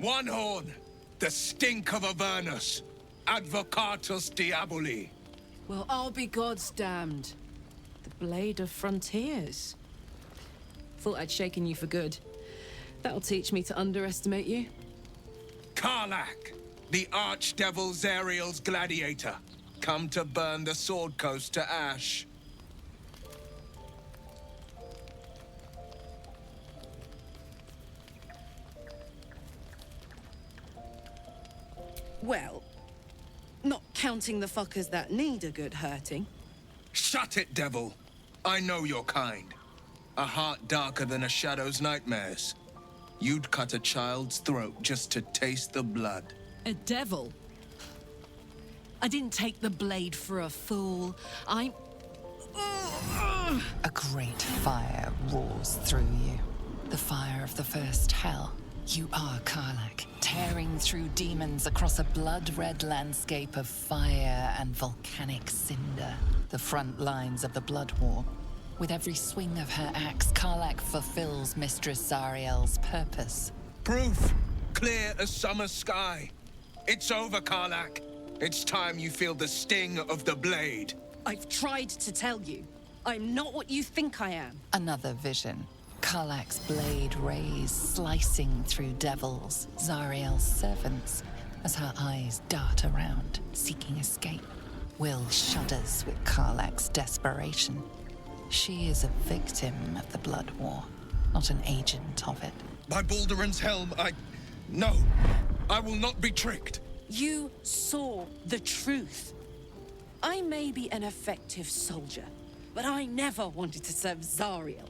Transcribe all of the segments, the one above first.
One horn, the stink of Avernus, advocatus diaboli. Well, I'll be God's damned. The blade of frontiers. Thought I'd shaken you for good. That'll teach me to underestimate you. Karlach, the archdevil Zariel's gladiator, come to burn the Sword Coast to ash. Well, not counting the fuckers that need a good hurting. Shut it, devil. I know your kind. A heart darker than a shadow's nightmares. You'd cut a child's throat just to taste the blood. A devil? I didn't take the blade for a fool. I'm... A great fire roars through you. The fire of the first hell. You are Karlach, tearing through demons across a blood-red landscape of fire and volcanic cinder. The front lines of the Blood War. With every swing of her axe, Karlach fulfills Mistress Zariel's purpose. Proof, clear as summer sky. It's over, Karlach. It's time you feel the sting of the blade. I've tried to tell you. I'm not what you think I am. Another vision. Karlach's blade rays slicing through devils, Zariel's servants, as her eyes dart around, seeking escape. Will shudders with Karlach's desperation. She is a victim of the Blood War, not an agent of it. By Balduran's helm, No, I will not be tricked. You saw the truth. I may be an effective soldier, but I never wanted to serve Zariel.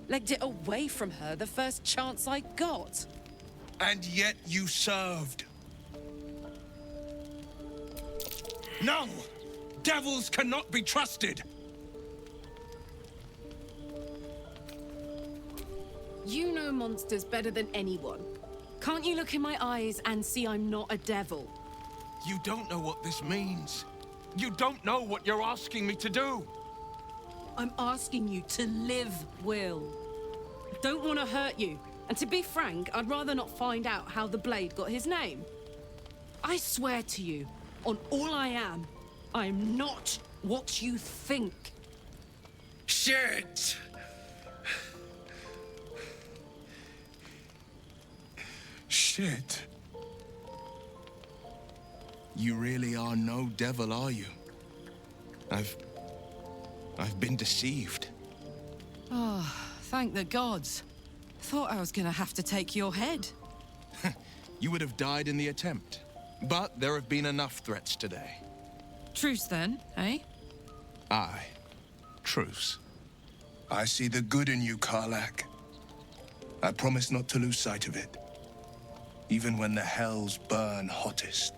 Legged it away from her the first chance I got. And yet you served. No! Devils cannot be trusted! You know monsters better than anyone. Can't you look in my eyes and see I'm not a devil? You don't know what this means. You don't know what you're asking me to do. I'm asking you to live, Will. I don't want to hurt you. And to be frank, I'd rather not find out how the blade got his name. I swear to you, on all I am not what you think. Shit! Shit. You really are no devil, are you? I've been deceived. Oh, thank the gods. Thought I was gonna have to take your head. You would have died in the attempt. But there have been enough threats today. Truce then, eh? Aye. Truce. I see the good in you, Karlach. I promise not to lose sight of it. Even when the hells burn hottest.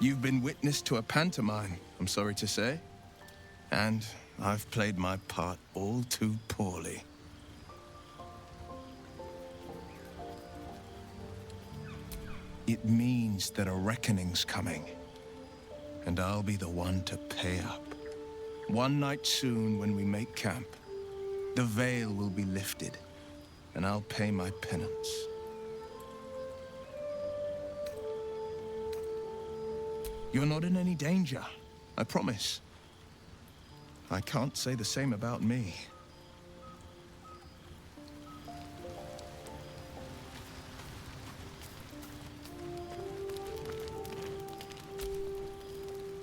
You've been witness to a pantomime, I'm sorry to say. And I've played my part all too poorly. It means that a reckoning's coming. And I'll be the one to pay up. One night soon, when we make camp, the veil will be lifted, and I'll pay my penance. You're not in any danger, I promise. I can't say the same about me.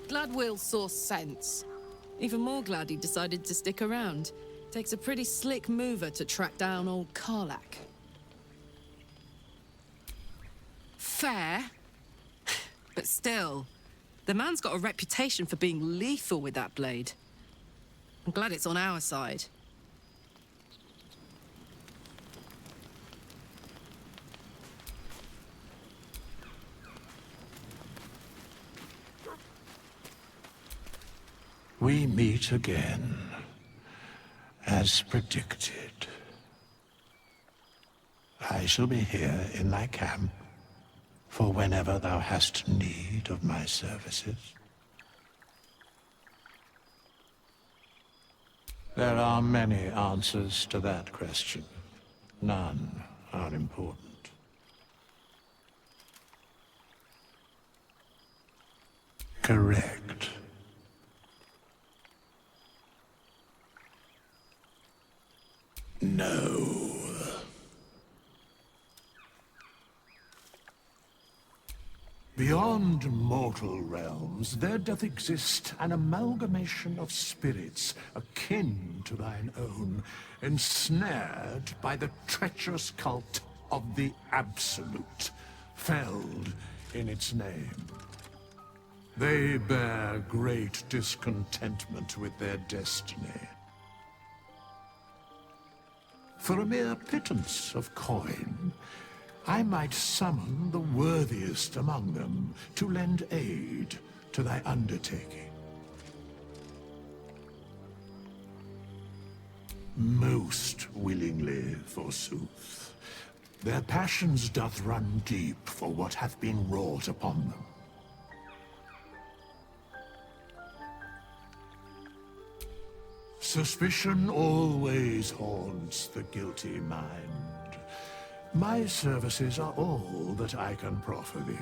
Glad Will saw sense. Even more glad he decided to stick around. Takes a pretty slick mover to track down old Karlach. Fair. But still, the man's got a reputation for being lethal with that blade. I'm glad it's on our side. We meet again, as predicted. I shall be here in thy camp, for whenever thou hast need of my services. There are many answers to that question. None are important. Correct. No. Beyond mortal realms, there doth exist an amalgamation of spirits akin to thine own, ensnared by the treacherous cult of the Absolute, felled in its name. They bear great discontentment with their destiny. For a mere pittance of coin, I might summon the worthiest among them to lend aid to thy undertaking. Most willingly, forsooth. Their passions doth run deep for what hath been wrought upon them. Suspicion always haunts the guilty mind. My services are all that I can proffer thee.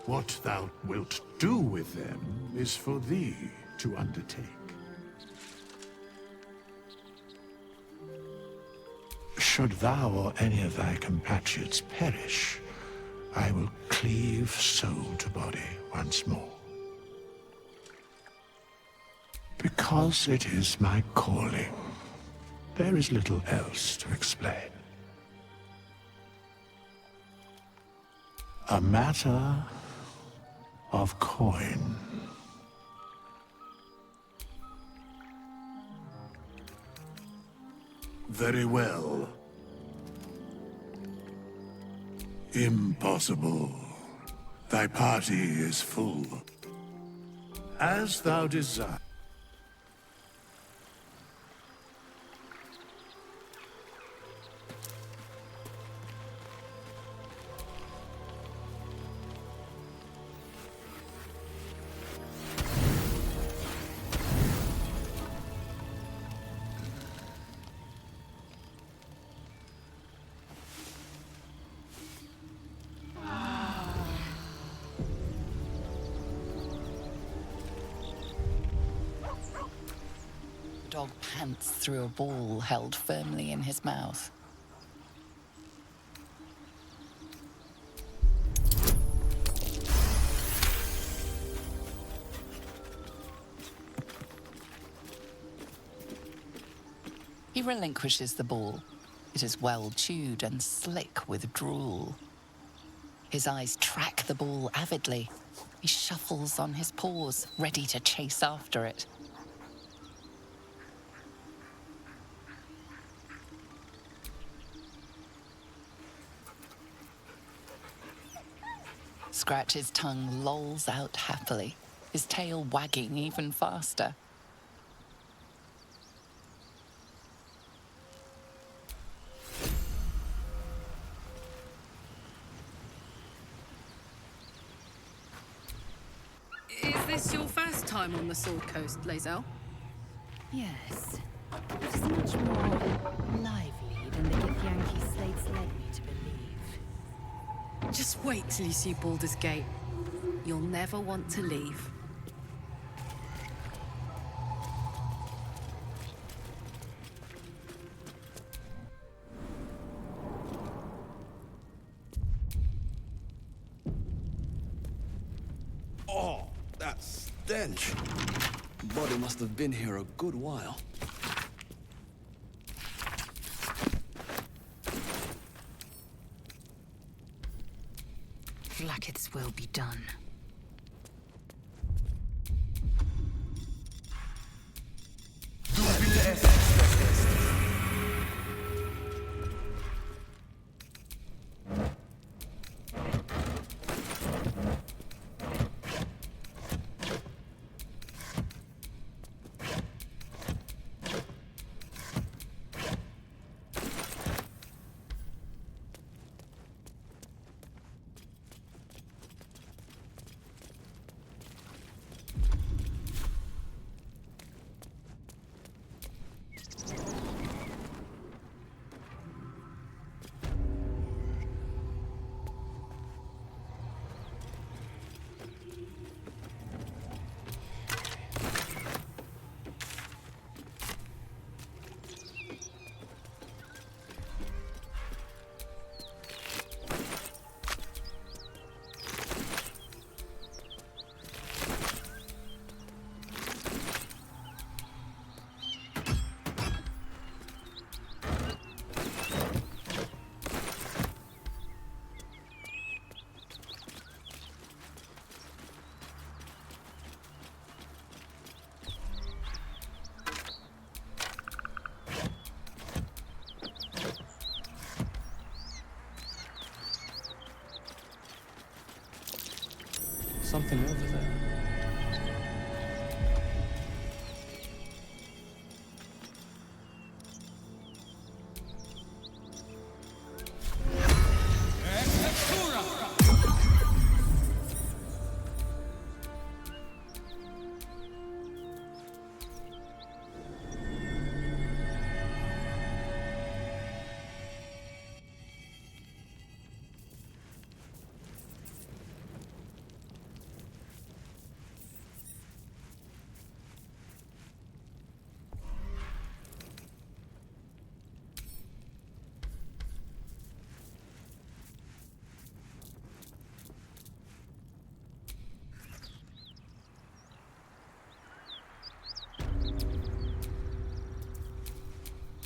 What thou wilt do with them is for thee to undertake. Should thou or any of thy compatriots perish, I will cleave soul to body once more. Because it is my calling, there is little else to explain. A matter of coin. Very well. Impossible. Thy party is full. As thou desire. The dog pants through a ball held firmly in his mouth. He relinquishes the ball. It is well chewed and slick with drool. His eyes track the ball avidly. He shuffles on his paws, ready to chase after it. Scratch's tongue lolls out happily, his tail wagging even faster. Is this your first time on the Sword Coast, Lae'zel? Yes. It is much more lively than the Githyanki slates led me to believe. Just wait till you see Baldur's Gate. You'll never want to leave. Oh, that stench. Body must have been here a good while. Vlaakith's will be done. something over there.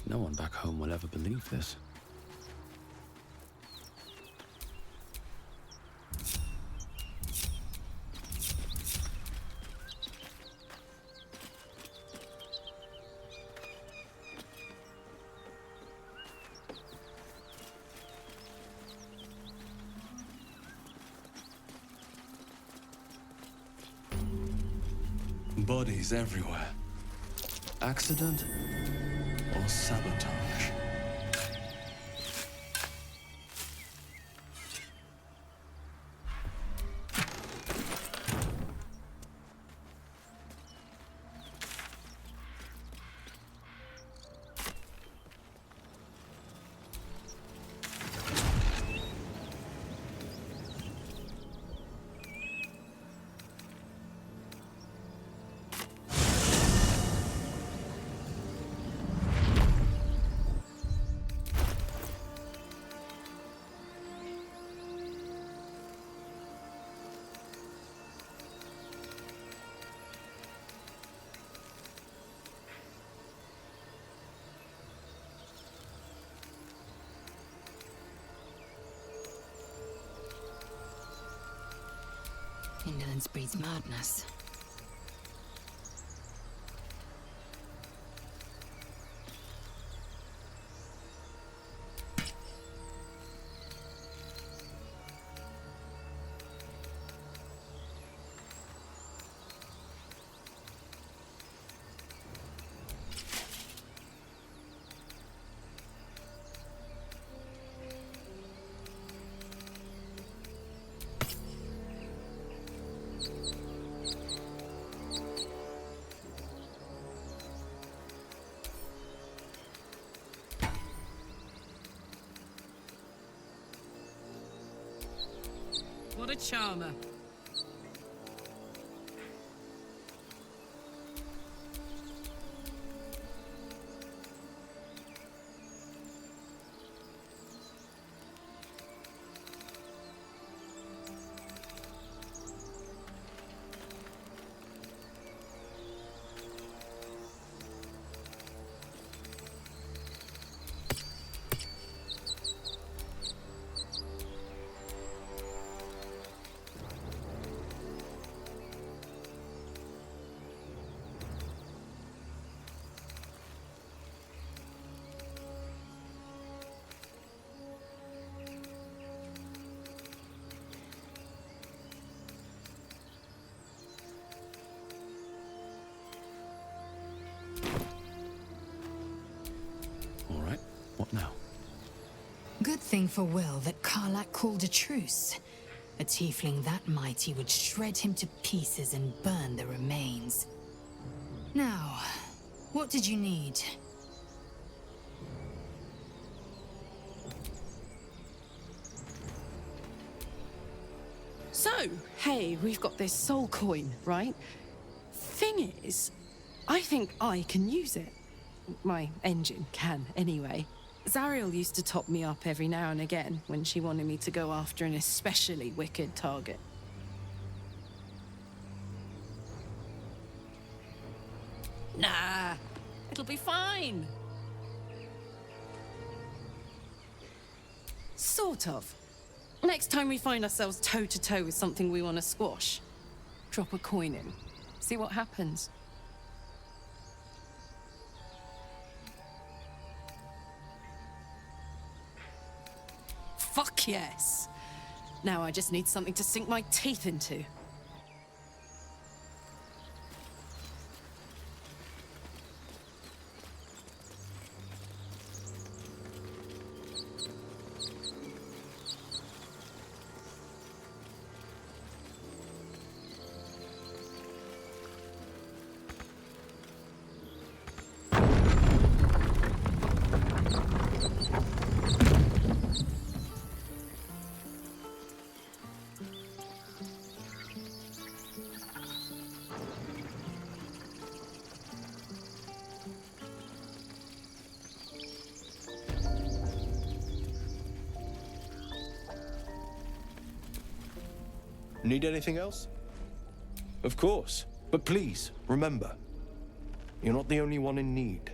No one back home will ever believe this. Bodies everywhere. Accident or sabotage? Indolence breeds madness. What a charmer. What now? Good thing for Will that Karlach called a truce. A tiefling that mighty would shred him to pieces and burn the remains. Now, what did you need? So, hey, we've got this soul coin, right? Thing is, I think I can use it. My engine can, anyway. Zariel used to top me up every now and again when she wanted me to go after an especially wicked target. Nah, it'll be fine. Sort of. Next time we find ourselves toe-to-toe with something we want to squash, drop a coin in. See what happens. Fuck yes. Now I just need something to sink my teeth into. Need anything else? Of course. But please, remember, you're not the only one in need.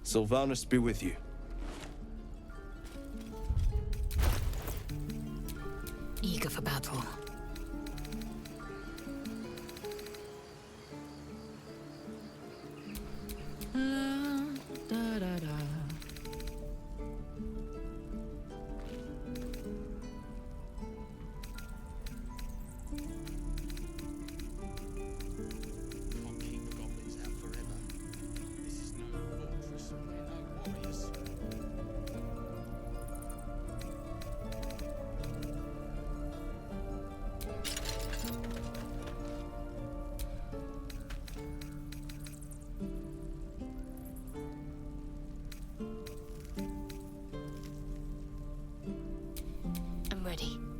Sylvanus be with you. Eager for battle.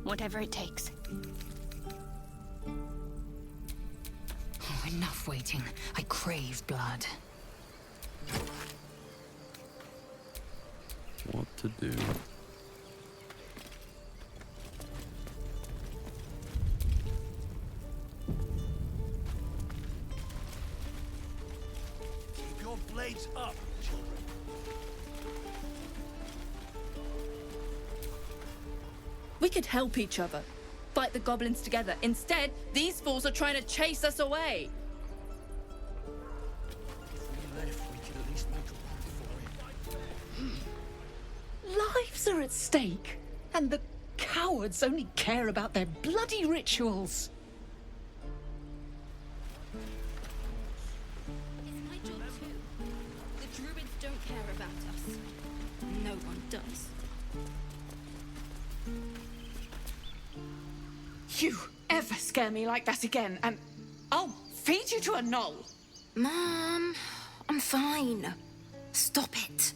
Whatever it takes. Oh, enough waiting. I crave blood. What to do? Keep your blades up, children. We could help each other. Fight the goblins together. Instead, these fools are trying to chase us away. If we left, we could at least make a run for it. Lives are at stake, and the cowards only care about their bloody rituals. It's my job too. The druids don't care about us. No one does. you ever scare me like that again, and I'll feed you to a knoll. Mom, I'm fine. Stop it.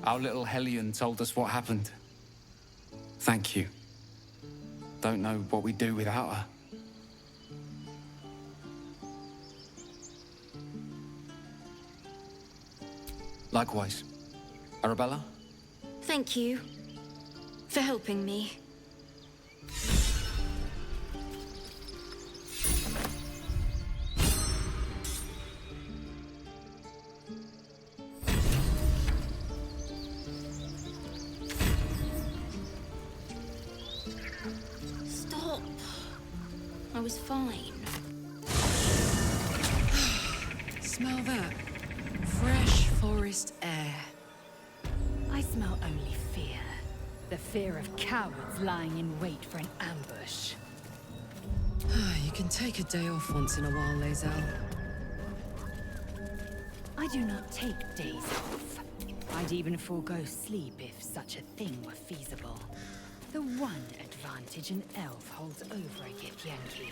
Our little Hellion told us what happened. Thank you. Don't know what we'd do without her. Likewise. Arabella? Thank you for helping me. Stop. I was fine. Smell that? Fresh forest air. I smell only fear. The fear of cowards lying in wait for an ambush. You can take a day off once in a while, Lae'zel. I do not take days off. I'd even forego sleep if such a thing were feasible. The one advantage an elf holds over a Githyanki.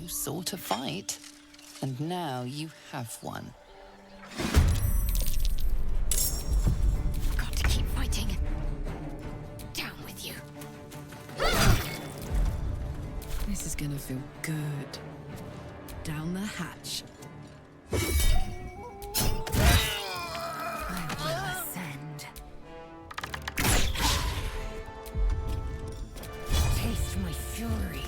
Sought a fight, and now you have one. Got to keep fighting. Down with you. This is gonna feel good. Down the hatch. I will ascend. Taste my fury.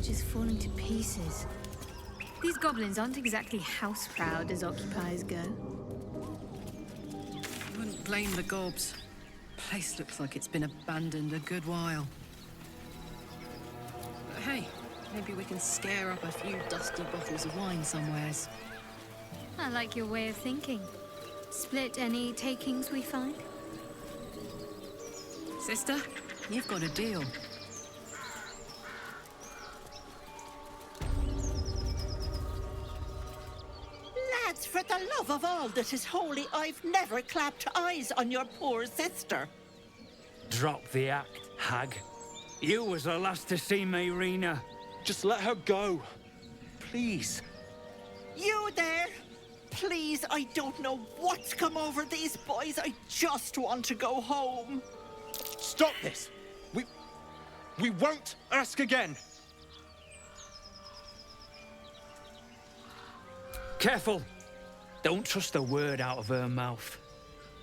Is falling to pieces. These goblins aren't exactly house-proud as occupiers go. Wouldn't blame the gobs. Place looks like it's been abandoned a good while. But hey, maybe we can scare up a few dusty bottles of wine somewheres. I like your way of thinking. Split any takings we find? Sister, you've got a deal. For the love of all that is holy, I've never clapped eyes on your poor sister. Drop the act, hag. You was the last to see me, Rena. Just let her go. Please. You there? Please, I don't know what's come over these boys. I just want to go home. Stop this! We won't ask again. Careful! Don't trust a word out of her mouth.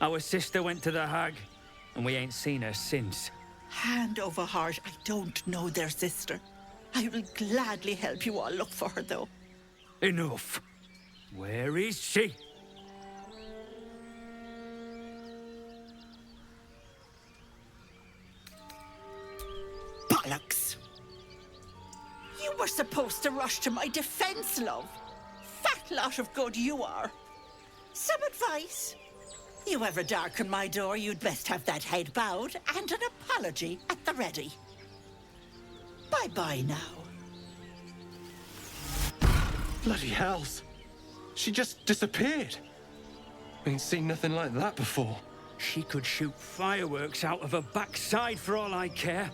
Our sister went to the hag, and we ain't seen her since. Hand over heart, I don't know their sister. I will gladly help you all look for her, though. Enough. Where is she? Bollocks! You were supposed to rush to my defense, love. Fat lot of good you are. Some advice? You ever darken my door, you'd best have that head bowed and an apology at the ready. Bye-bye now. Bloody hells. She just disappeared. Ain't seen nothing like that before. She could shoot fireworks out of her backside for all I care.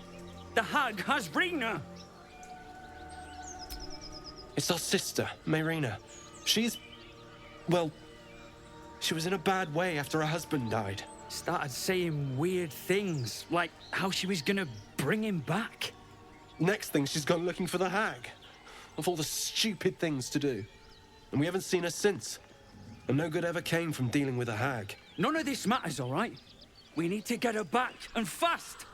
The hag has Rena. It's our sister, Mayrina. She's... well... she was in a bad way after her husband died. Started saying weird things, like how she was gonna bring him back. Next thing, she's gone looking for the hag. Of all the stupid things to do. And we haven't seen her since. And no good ever came from dealing with a hag. None of this matters, all right? We need to get her back, and fast!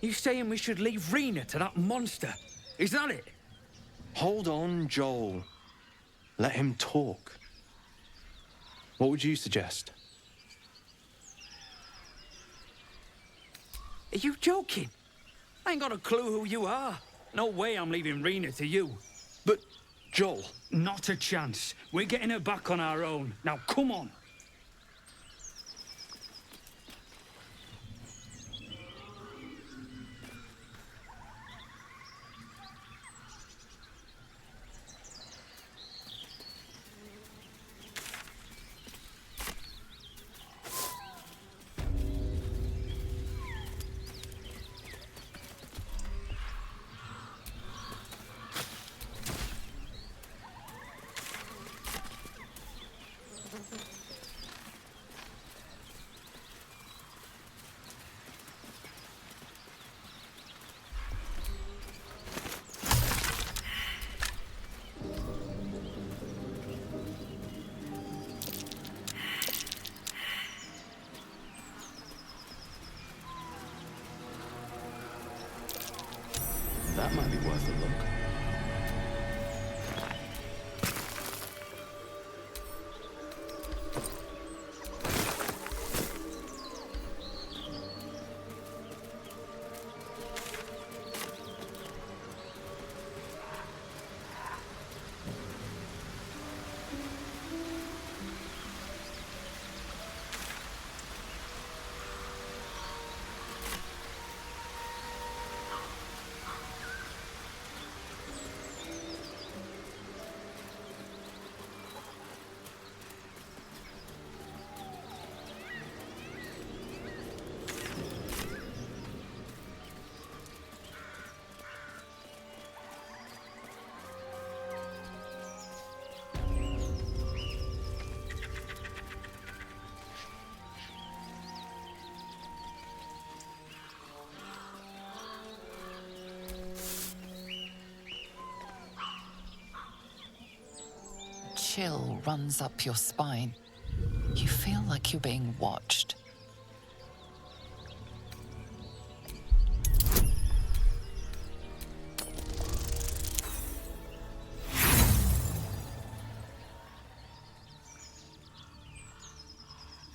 You saying we should leave Rena to that monster? Is that it? Hold on, Joel. Let him talk. What would you suggest? Are you joking? I ain't got a clue who you are. No way I'm leaving Rena to you. But, Joel... Not a chance. We're getting her back on our own. Now, come on. That might be worth a look. Chill runs up your spine. You feel like you're being watched.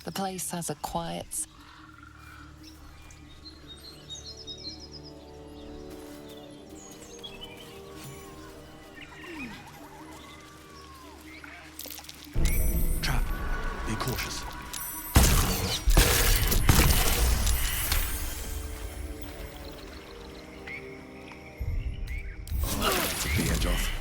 The place has a quiet... Be cautious. Took the edge off.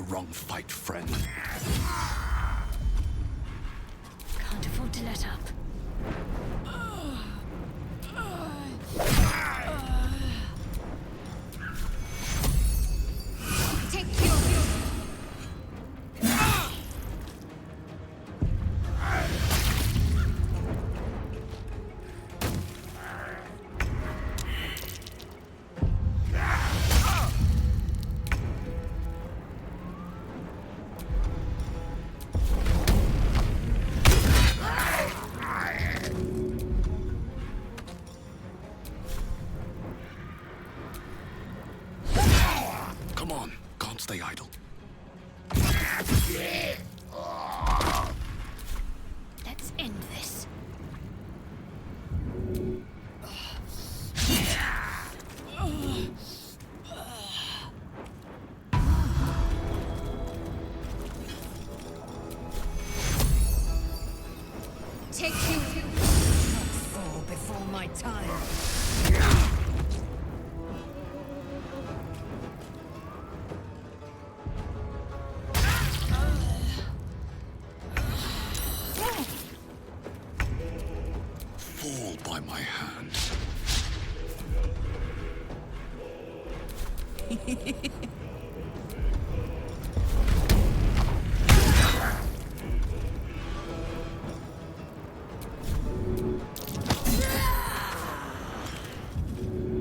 Wrong fight, friend. Can't afford to let up. Take you. Stay idle. Let's end this. Take you. Not fall before my time. By my hand.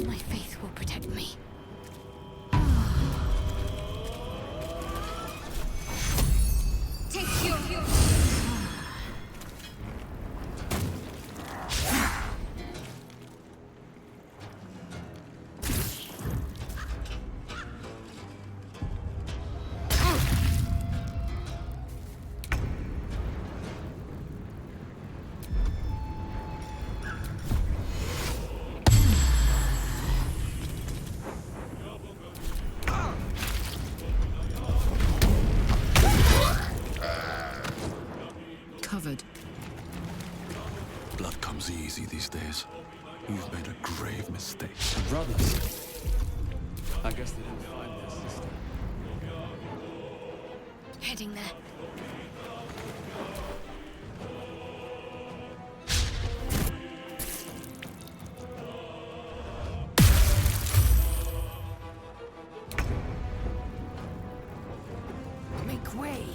My faith will protect me. Take you. Covered. Blood comes easy these days. You've made a grave mistake. Brothers. I guess they didn't find their sister. Heading there. Make way.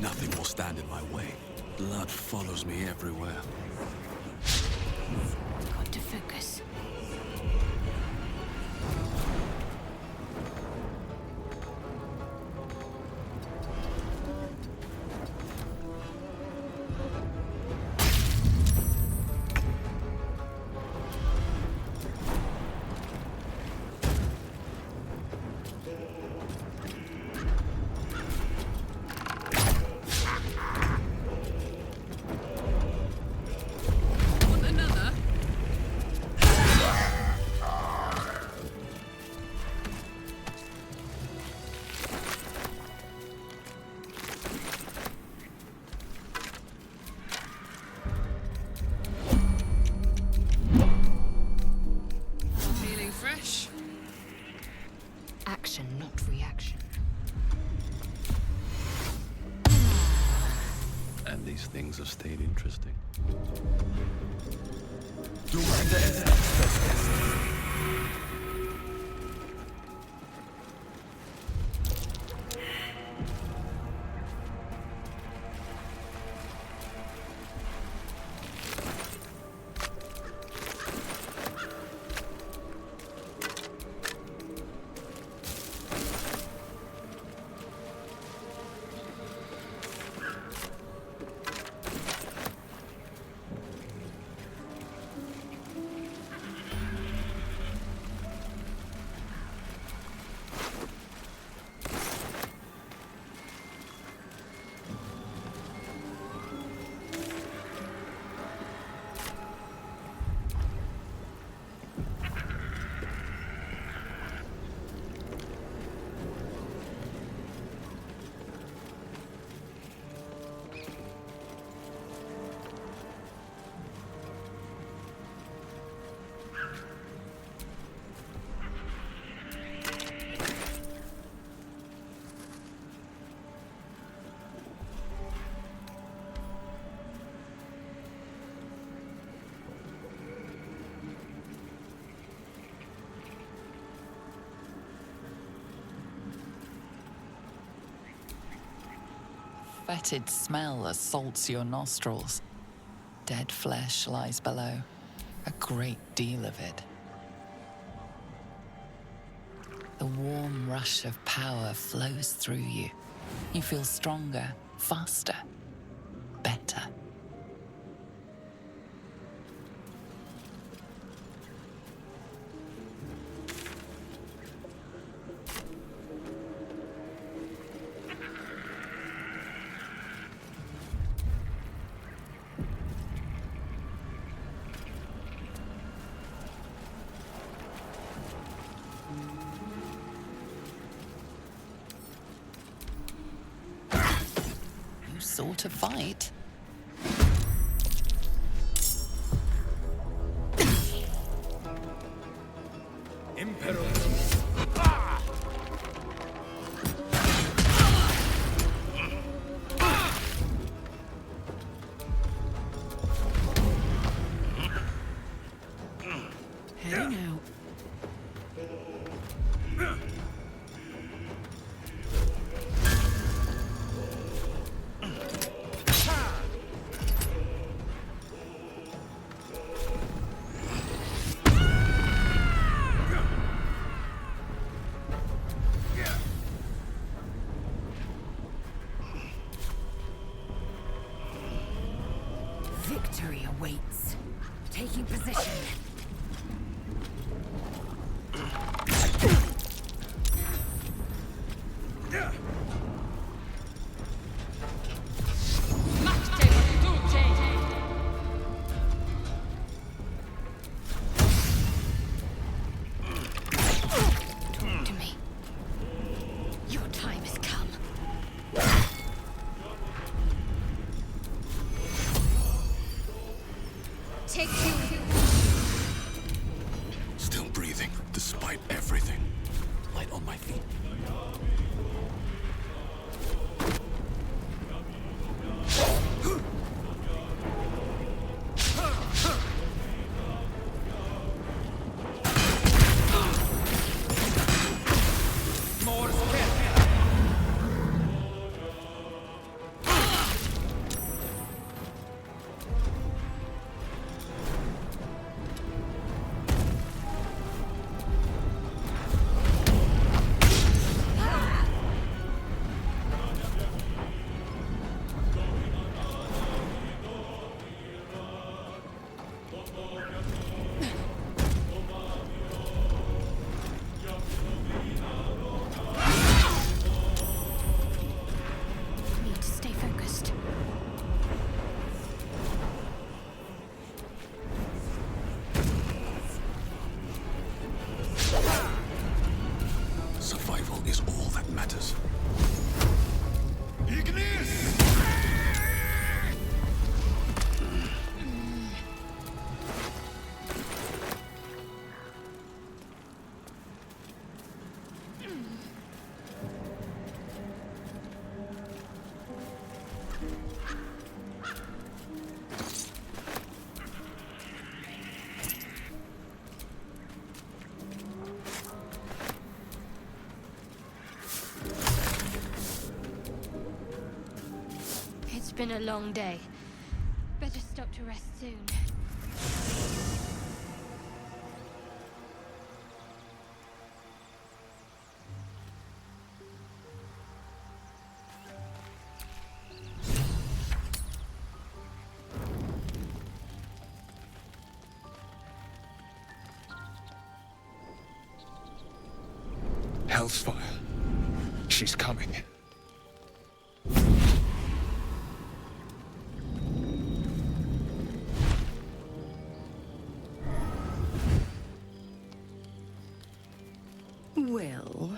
Nothing will stand in my way. Blood follows me everywhere. Got to focus. action, not reaction. And these things have stayed interesting. Fetid smell assaults your nostrils. Dead flesh lies below, a great deal of it. The warm rush of power flows through you. You feel stronger, faster, better. To fight. Heading out. Victory awaits. Taking position. Talk to me. Your time has come. Take two. been a long day. Better stop to rest soon. Hellsfire. She's coming. Will,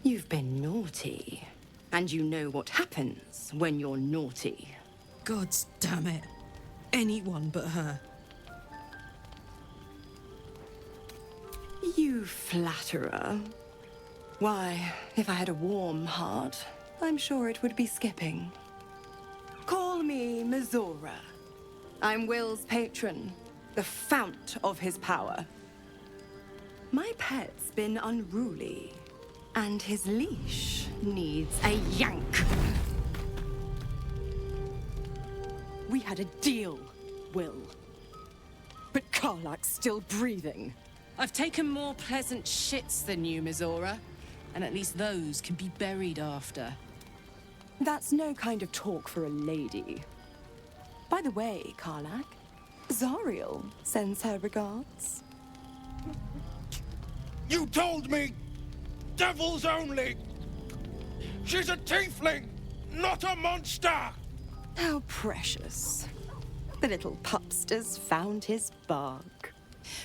you've been naughty. And you know what happens when you're naughty. Gods damn it. Anyone but her. You flatterer. Why, if I had a warm heart, I'm sure it would be skipping. Call me Mizora. I'm Will's patron, the fount of his power. My pet's been unruly, and his leash needs a yank. We had a deal, Will. But Karlak's still breathing. I've taken more pleasant shits than you, Mizora. And at least those can be buried after. That's no kind of talk for a lady. By the way, Karlak, Zariel sends her regards. You told me! Devils only! She's a tiefling, not a monster! How precious. The little pupster's found his bark.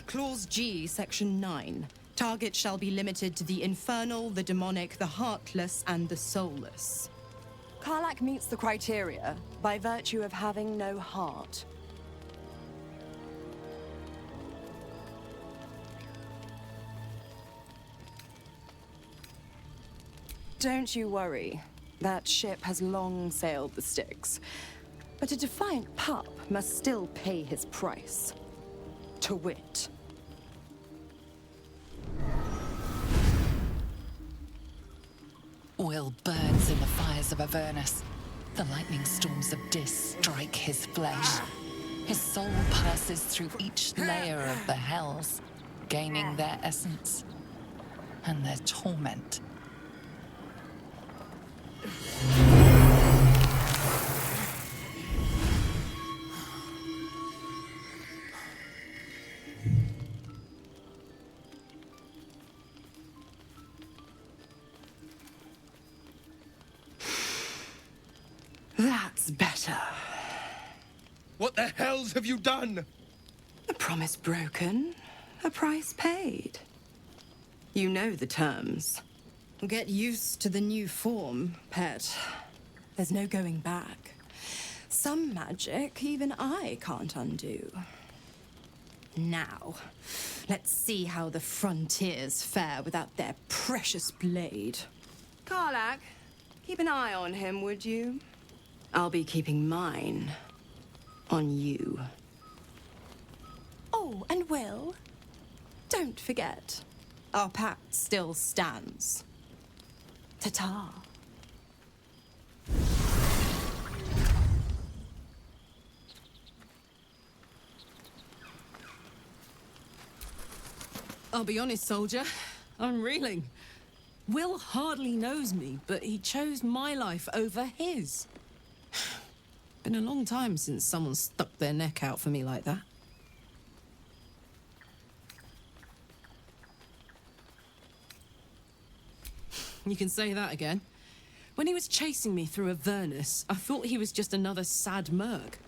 Clause G, Section 9. Target shall be limited to the infernal, the demonic, the heartless, and the soulless. Karlak meets the criteria by virtue of having no heart. Don't you worry. That ship has long sailed the Styx. But a defiant pup must still pay his price. To wit. Will burns in the fires of Avernus. The lightning storms of Dis strike his flesh. His soul passes through each layer of the hells, gaining their essence and their torment. That's better. What the hells have you done? A promise broken, a price paid. You know the terms. Get used to the new form, pet. There's no going back. Some magic even I can't undo. Now, let's see how the frontiers fare without their precious blade. Karlak, keep an eye on him, would you? I'll be keeping mine on you. Oh, and Will, don't forget, our pact still stands. Ta-ta. I'll be honest, soldier. I'm reeling. Will hardly knows me, but he chose my life over his. Been a long time since someone stuck their neck out for me like that. You can say that again. When he was chasing me through Avernus, I thought he was just another sad merc.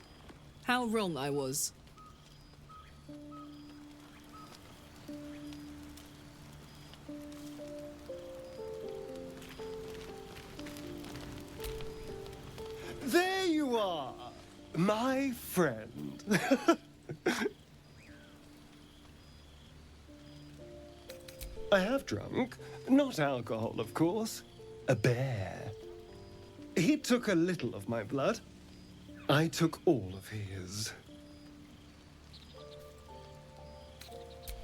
How wrong I was. There you are, my friend. I have drunk, not alcohol, of course, a bear. He took a little of my blood. I took all of his.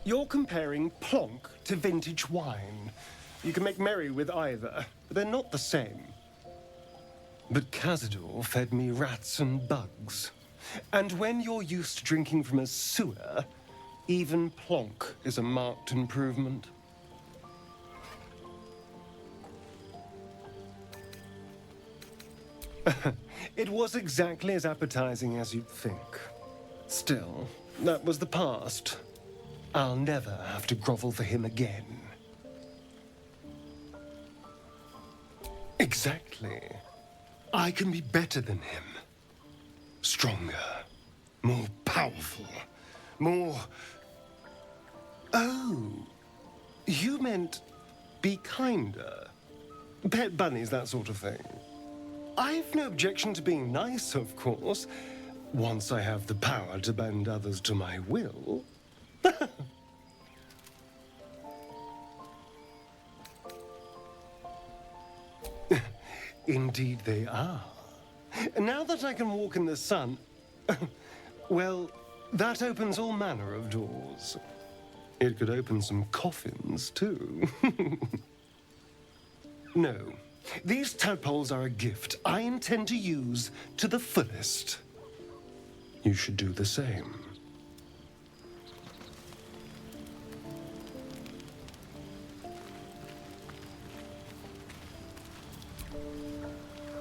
You're comparing plonk to vintage wine. You can make merry with either, but they're not the same. But Cazador fed me rats and bugs. And when you're used to drinking from a sewer, even plonk is a marked improvement. It was exactly as appetizing as you'd think. Still, that was the past. I'll never have to grovel for him again. Exactly. I can be better than him. Stronger. More powerful. More... Oh. You meant be kinder. Pet bunnies, that sort of thing. I've no objection to being nice, of course, once I have the power to bend others to my will. Indeed they are. Now that I can walk in the sun, well, that opens all manner of doors. It could open some coffins, too. No. These tadpoles are a gift I intend to use to the fullest. You should do the same.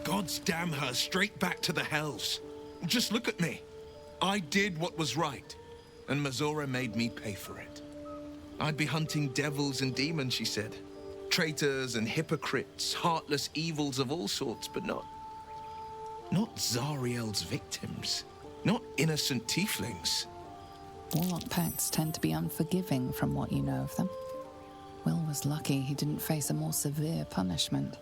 Gods damn her, straight back to the hells. Just look at me. I did what was right, and Mazora made me pay for it. I'd be hunting devils and demons, she said. Traitors and hypocrites, heartless evils of all sorts, but not Zariel's victims. Not innocent tieflings. Warlock pacts tend to be unforgiving from what you know of them. Will was lucky he didn't face a more severe punishment.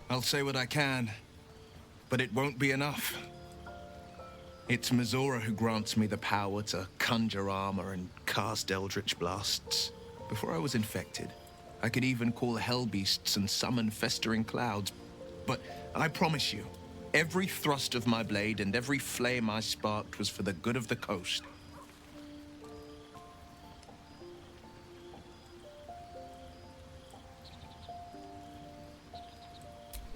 I'll say what I can, but it won't be enough. It's Mazora who grants me the power to conjure armor and cast eldritch blasts. Before I was infected, I could even call hell beasts and summon festering clouds. But I promise you, every thrust of my blade and every flame I sparked was for the good of the coast.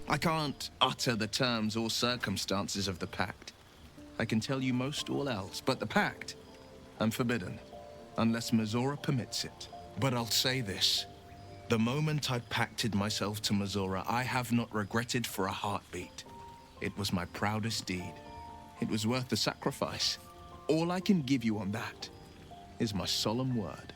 I can't utter the terms or circumstances of the pact. I can tell you most all else, but the pact, I'm forbidden, unless Mazora permits it. But I'll say this. The moment I pacted myself to Mazora, I have not regretted for a heartbeat. It was my proudest deed. It was worth the sacrifice. All I can give you on that is my solemn word.